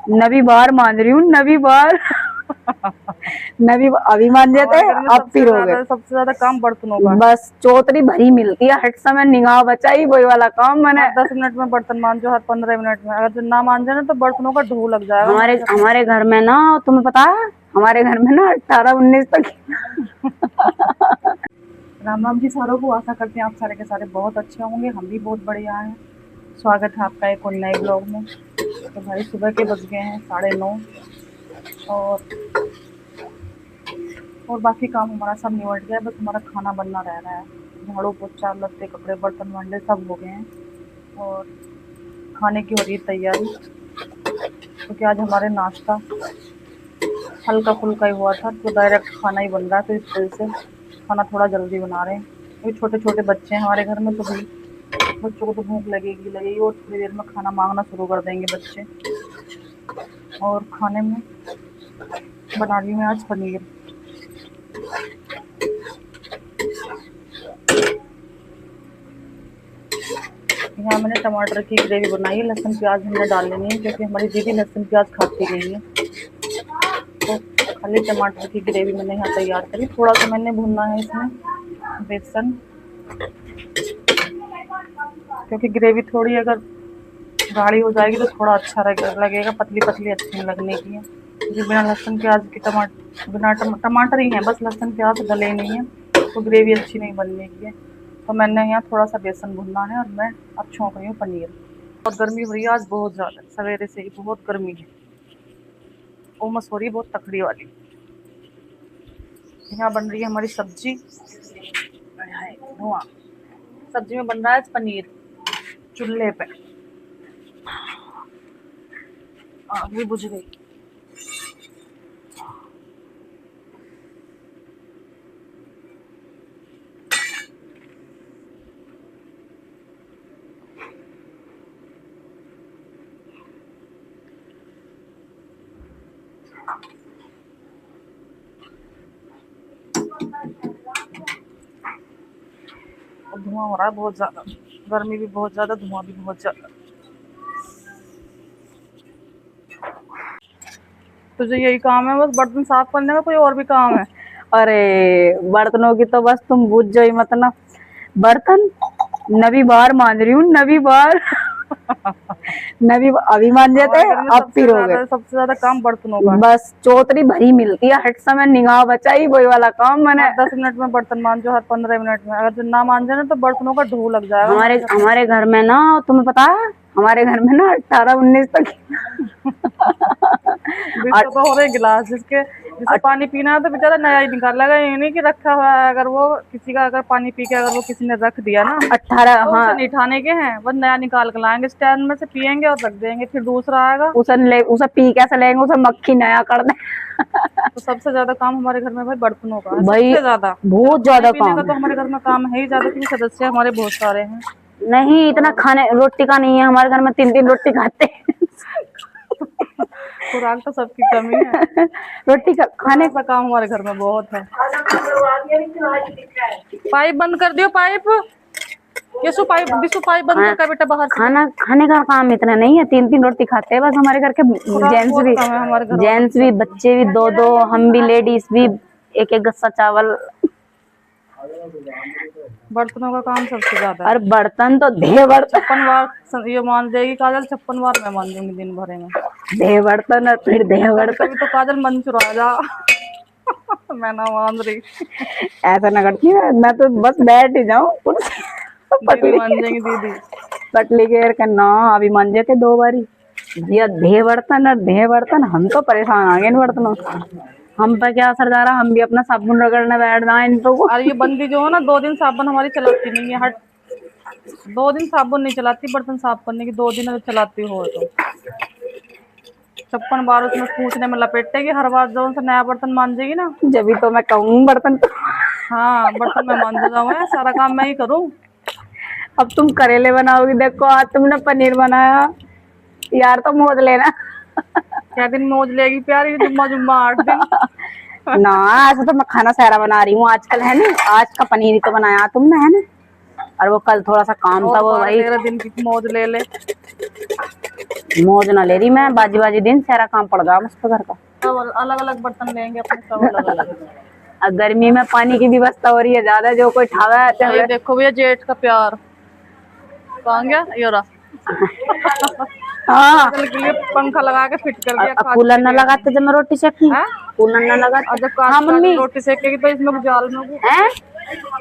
नवी बार मान रही हूँ, नवी बार। नवी अभी मान जाते अब फिर हो गए। सबसे ज्यादा काम बर्तनों का। बस चौतरी भरी मिलती है, हट समय निगाह बचाई वही वाला काम मैंने। 10 मिनट में बर्तन मांजो, हर 15 मिनट में। अगर ना मान जाए ना तो बर्तनों का ढो लग जाएगा हमारे घर में ना, तुम्हें पता है हमारे घर में ना 18-19 तक। राम राम जी सारों को। आशा करते हैं आप सारे के सारे बहुत अच्छे होंगे। हम भी बहुत बढ़िया हैं। स्वागत है आपका एक और नए ब्लॉग में। तो भाई सुबह के बज गए हैं 9:30 और बाकी काम हमारा सब निपट गया है। बस हमारा खाना बनना रह रहा है। झाड़ू पोछा लत्ते कपड़े बर्तन वंडे सब हो गए हैं और खाने की हो रही है तैयारी। क्योंकि आज हमारे नाश्ता हल्का फुल्का ही हुआ था, तो डायरेक्ट खाना ही बन रहा है। तो इस वजह से खाना थोड़ा जल्दी बना रहे हैं। क्योंकि छोटे छोटे बच्चे हैं हमारे घर में, तो भाई बच्चों को तो भूख लगेगी और थोड़ी देर में खाना मांगना शुरू कर देंगे बच्चे। और खाने में बना रही हूँ आज पनीर। यहाँ मैंने टमाटर की ग्रेवी बनाई है। लहसुन प्याज हमने डाल लेनी है क्योंकि हमारी दीदी लहसुन प्याज खाती नहीं है। तो खाली टमाटर की ग्रेवी मैंने यहाँ तैयार करी। थोड़ा सा मैंने भुनना है इसमें बेसन, क्योंकि ग्रेवी थोड़ी अगर गाढ़ी हो जाएगी तो थोड़ा अच्छा लगेगा। पतली पतली अच्छी नहीं लगने की है। क्योंकि बिना लहसुन प्याज के बिना टमाटर ही है, बस लहसुन प्याज डले नहीं है तो ग्रेवी अच्छी नहीं बनने की है। तो मैंने यहाँ थोड़ा सा बेसन भुनना है और मैं अब छोंक रही हूँ पनीर। और गर्मी हो रही है आज बहुत ज़्यादा, सवेरे से ही बहुत गर्मी है। उमस हो रही है बहुत तकड़ी वाली। यहाँ बन रही है हमारी सब्जी। धुआं सब्जी में बन रहा है पनीर चूल्हे पे। आग भी बुझ गई। धुआं हो रहा है बहुत ज्यादा। गर्मी भी बहुत ज्यादा, धुआं भी बहुत ज्यादा। तुझे यही काम है बस बर्तन साफ करने का, कोई और भी काम है? अरे बर्तनों की तो बस तुम बुझ जाओ मत ना। बर्तन नवी बार मान रही हूँ, नवी बार। नवी अभी मान जाते अब फिर हो गए। सबसे ज्यादा काम बर्तनों का। बस चौतरी भरी मिलती है, हट समय निगाह बचाई वही वाला काम मैंने। 10 मिनट में बर्तन मांजो, हर 15 मिनट में। अगर ना मान जाए ना तो बर्तनों का ढो लग जाएगा हमारे घर में ना, तुम्हें पता है हमारे घर में ना 18-19 तक। तो हो रहे गिलास जिसे पानी पीना है तो बेचारा नया ही निकालेगा। ये नहीं कि रखा हुआ है। अगर वो किसी का अगर पानी पी के अगर वो किसी ने रख दिया ना 18, तो हाँ, उसे नहीं ठाने के हैं, बस नया निकाल के लाएंगे, स्टैंड में से पियेंगे और रख देंगे। फिर दूसरा आएगा उसे पी कैसे लेंगे, उसे मक्खी नया कर दे। तो सबसे ज्यादा काम हमारे घर में भाई बर्तनों का है। भाई सबसे ज्यादा बहुत ज्यादा पीने काम का तो हमारे घर में काम है ही ज्यादा, क्योंकि सदस्य हमारे बहुत सारे हैं। नहीं इतना खाने रोटी का नहीं है हमारे घर में, 3-3 रोटी खाते हैं। खुराक तो सबकी कमी है। रोटी का खाने का काम हमारे घर में बहुत है। पाइप बंद कर दियो, पाइप पाइप बंद कर बेटा बाहर। खाने का काम इतना नहीं है, 3-3 रोटी खाते हैं बस हमारे घर के जेंट्स भी बच्चे भी 2-2, हम भी लेडीज भी 1-1 गस्सा चावल। बर्तनों का काम सबसे ज्यादा है। और बर्तन तो 56 बार ये मान देगी काजल, 56 बार मैं मान दूंगी दिन भरे में। बर्तन और फिर बर्तन। कभी तो काजल मन चुरा जा। मैं ना मान रही। ऐसा ना करती मैं तो बस बैठ ही जाऊँ दीदी मान जाएंगी, दीदी पटली घेर के ना अभी मान जाते 2 बारी भैया। दे बर्तन हम तो परेशान आ गए इन बर्तनों। हम पर क्या असर जा रहा, हम भी अपना साबुन रगड़ने बैठ रहे हैं इनको। और ये बंदी जो है ना 2 दिन साबुन हमारी चलाती नहीं है। 2 दिन साबुन नहीं चलाती बर्तन साफ करने की, 2 दिन चलाती हो तो 56 बार उसमें पूछने में लपेटेगी। हर बार जो उनसे नया बर्तन मांजेगी ना, जब तो मैं कहूँ बर्तन तो। हाँ बर्तन मैं मान जाऊँ, सारा काम मैं ही करूँ। अब तुम करेले बनाओगी, देखो आज तुमने पनीर बनाया यार, तो मोद लेना। क्या दिन मौज लेगी प्यारी, जुम्मा 8 दिन। ना ऐसा तो मैं खाना सारा बना रही हूँ आजकल, है ना। आज का पनीर ही तो बनाया तुमने, है ना। और वो कल थोड़ा सा काम था वो भाई 13 दिन की मौज ले ले। मौज ना ले रही मैं, बाजी बाजी दिन सारा काम पड़ गया मुझको घर का। सब अलग अलग बर्तन लेंगे अपने, सब अलग अलग। अब गर्मी में पानी की भी व्यवस्था हो रही है ज्यादा, जो कोई ठावा है ये देखो भैया जेठ का प्यार कहाँ गया ये रहा। हाँ। आजकल के लिए पंखा लगा के फिट कर दिया। कूलर न लगाते जब मैं रोटी सेकती, कूलर न और लगाते। जब हाँ मम्मी रोटी सेकेगी तो इसमें जाल में है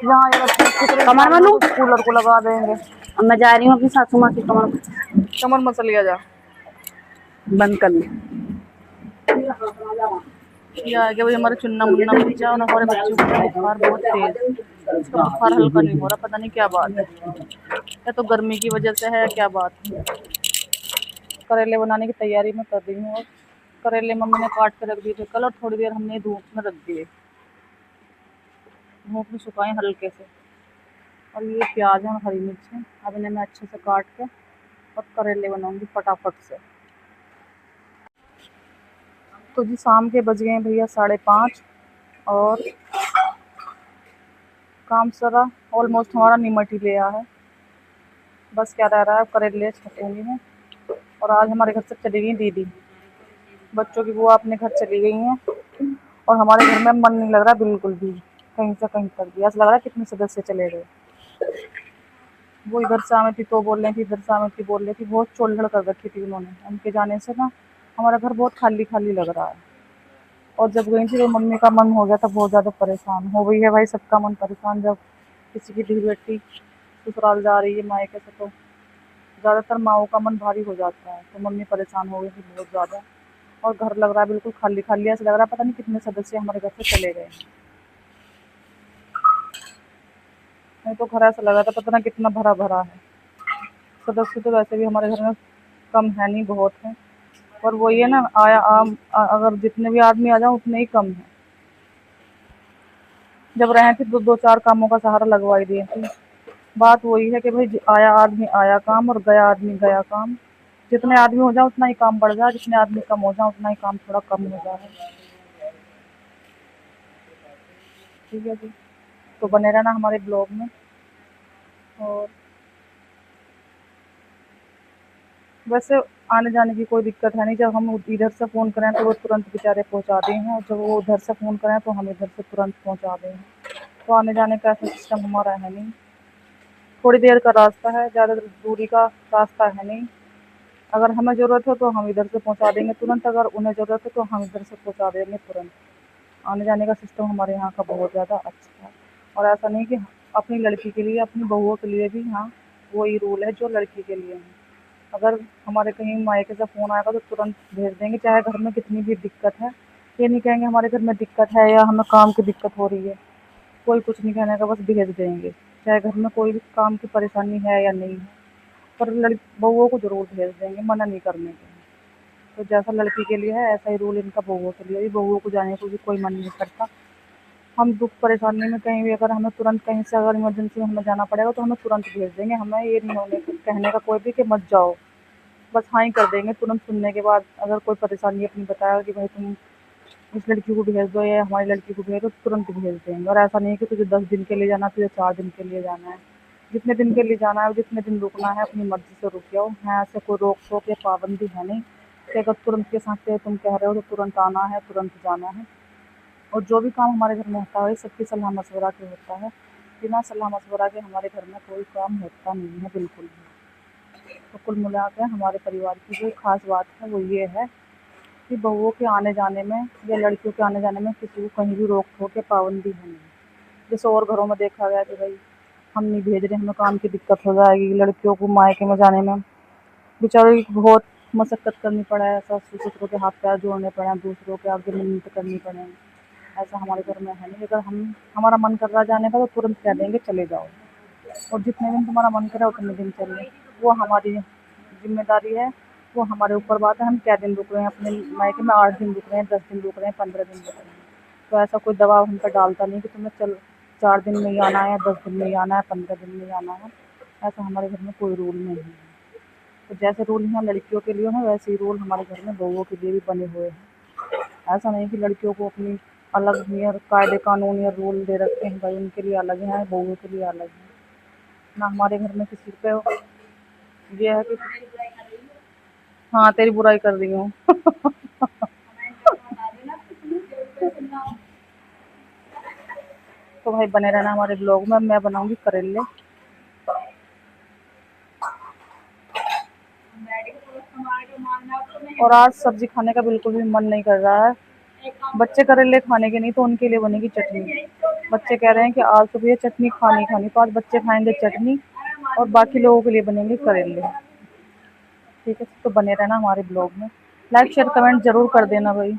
जहाँ ये कमर बनू। कूलर को लगा देंगे। अब मैं जा रही हूँ अपनी सासू माँ की कमर कमर मसलिया जा बंद कर ली। ये आ गया भाई हमारे चुन्ना मुन्ना बच्चा, और हमारे बच्चे को ना बुखार बहुत तेज। इसका बुखार हल्का नहीं हो रहा, पता नहीं क्या बात है, या तो गर्मी की वजह से है, क्या बात है। करेले बनाने की तैयारी में कर रही हूँ, और करेले मम्मी ने काट के रख दिए थे कल, और थोड़ी देर हमने धूप में रख दिए, धूप में सुखाए हल्के से। और ये प्याज है और हरी मिर्च है, अब इन्हें मैं अच्छे से काट के और करेले बनाऊंगी फटाफट से। तो जी शाम के बज गए हैं भैया 5:30, और काम सारा ऑलमोस्ट हमारा निमट ही लिया है। बस क्या रह रहा है, करेले छकूंगी मैं। और आज हमारे घर से चली गई दीदी, बच्चों की बुआ अपने घर चली गई हैं, और हमारे घर में मन नहीं लग रहा बिल्कुल भी, कहीं से कहीं कर दिया, ऐसा लग रहा है कितने सदस्य चले गए। वो इधर से आमी थी तो बोल रही थी, इधर से आमी थी बोल रही थी, बहुत चोलझड़ कर रखी थी उन्होंने। उनके जाने से ना हमारा घर बहुत खाली खाली लग रहा है। और जब गई थी तो मम्मी का मन हो गया था बहुत ज़्यादा परेशान, हो गई है भाई सबका मन परेशान जब किसी की धी बेटी ससुराल जा रही है मायके से, तो ज़्यादातर माओं का मन भारी हो जाता है। तो मम्मी परेशान हो गई थी बहुत ज़्यादा, और घर लग रहा है बिल्कुल खाली खाली, ऐसा लग रहा है पता नहीं कितने सदस्य हमारे घर से चले गए। नहीं तो घर ऐसा लग रहा था पता ना कितना भरा भरा है। सदस्य तो वैसे भी हमारे घर में कम है नहीं, बहुत है, पर वही है ना, अगर जितने भी आदमी आ जाओ उतने ही कम है। जब रहे थे दो दो चार कामों का सहारा लगवाई दिए थे। बात वही है कि भाई आया आदमी आया काम, और गया आदमी गया काम। जितने आदमी हो जाए उतना ही काम बढ़ जाए, जितने आदमी कम हो जाए उतना ही काम थोड़ा कम हो जाए। ठीक है जी, तो बने रहना हमारे ब्लॉग में। और वैसे आने जाने की कोई दिक्कत है नहीं, जब हम इधर से फ़ोन करें तो वो तुरंत बेचारे पहुंचा दें हैं, और जब वो उधर से फ़ोन करें तो हम इधर से तुरंत पहुंचा दें हैं। तो आने जाने का ऐसा सिस्टम हमारा है नहीं, थोड़ी देर का रास्ता है, ज़्यादा दूरी का रास्ता है नहीं। अगर हमें ज़रूरत है तो हम इधर से पहुंचा देंगे तुरंत, अगर उन्हें ज़रूरत है तो हम इधर से पहुंचा देंगे तुरंत। आने जाने का सिस्टम हमारे यहाँ का बहुत ज़्यादा अच्छा है। और ऐसा नहीं कि अपनी लड़की के लिए, अपनी बहुओं के लिए भी हाँ वही रूल है जो लड़की के लिए है। अगर हमारे कहीं मायके से फ़ोन आएगा तो तुरंत भेज देंगे, चाहे घर में कितनी भी दिक्कत है। ये नहीं कहेंगे हमारे घर में दिक्कत है या हमें काम की दिक्कत हो रही है, कोई कुछ नहीं कहने का, बस भेज देंगे, चाहे घर में कोई भी काम की परेशानी है या नहीं है। पर बहुओं को ज़रूर भेज देंगे, मना नहीं करने के। तो जैसा लड़की के लिए है ऐसा ही रूल इनका बहुओं के लिए भी, बहुओं को जाने को भी कोई मन नहीं करता। हम दुख परेशानी में कहीं भी अगर हमें तुरंत कहीं से अगर इमरजेंसी में हमें जाना पड़ेगा तो हमें तुरंत भेज देंगे, हमें ये नहीं होने कहने का कोई भी कि मत जाओ, बस हाँ ही कर देंगे तुरंत सुनने के बाद। अगर कोई परेशानी अपनी बताया कि भाई तुम इस लड़की को भेज दो या हमारी लड़की को भेज दो, तुरंत भेज देंगे। और ऐसा नहीं है कि तुझे 10 दिन के लिए जाना है, तुझे 4 दिन के लिए जाना है, जितने दिन के लिए जाना है जितने दिन रुकना है अपनी मर्जी से रुक जाओ। है ऐसे कोई रोक टोक या पाबंदी है नहीं कि अगर तुरंत के साथ तुम कह रहे हो तो तुरंत आना है, तुरंत जाना है। और जो भी काम हमारे घर में होता है सबकी सलाह मशवरा के होता है, बिना सलाह मशवरा के हमारे घर में कोई काम होता नहीं है बिल्कुल भी। तो कुल मिला के हमारे परिवार की जो खास बात है वो ये है कि बहुओं के आने जाने में या लड़कियों के आने जाने में किसी को कहीं भी रोक टोक या पाबंदी है नहीं। जैसे और घरों में देखा गया कि भाई हम नहीं भेज रहे, हमें काम की दिक्कत हो जाएगी, लड़कियों को मायके में जाने में बेचारों की बहुत मशक्क़त करनी पड़ा है, सास ससुरों के हाथ पैर जोड़ने पड़े हैं, दूसरों के आगे मिन्नत करनी पड़े। ऐसा हमारे घर में है नहीं, अगर हमारा मन कर रहा है जाने का तो तुरंत कह देंगे चले जाओ, और जितने दिन तुम्हारा मन करे उतने दिन चलिए, वो हमारी जिम्मेदारी है, वो हमारे ऊपर बात है। हम क्या दिन रुक रहे हैं अपने मायके में, 8 दिन रुक रहे हैं, 10 दिन रुक रहे हैं, 15 दिन रुक रहे हैं, तो ऐसा कोई दबाव हम पर डालता नहीं कि तुम्हें चल 4 दिन में ही आना है, 10 दिन में ही आना है, 15 दिन में ही आना है। ऐसा हमारे घर में कोई रूल नहीं है। तो जैसे रूल यहाँ लड़कियों के लिए हैं वैसे ही रूल हमारे घर में बहुओं के लिए भी बने हुए हैं। ऐसा नहीं कि लड़कियों को अपनी अलग नियर कायदे कानून या रूल दे रखे हैं भाई उनके लिए अलग हैं, बहुओं के लिए अलग हैं। ना हमारे घर में किसी पे ये है कि हाँ तेरी बुराई कर दी हूँ। तो भाई बने रहना हमारे ब्लॉग में। मैं बनाऊंगी करेले। और आज सब्जी खाने का बिल्कुल भी मन नहीं कर रहा है। बच्चे करेले खाने के नहीं, तो उनके लिए बनेगी चटनी। बच्चे कह रहे हैं कि आज तो भैया चटनी खानी खानी, तो आज बच्चे खाएंगे चटनी और बाकी लोगों के लिए बनेंगे करेले। ठीक है, तो बने रहना हमारे ब्लॉग में। लाइक शेयर कमेंट जरूर कर देना भाई।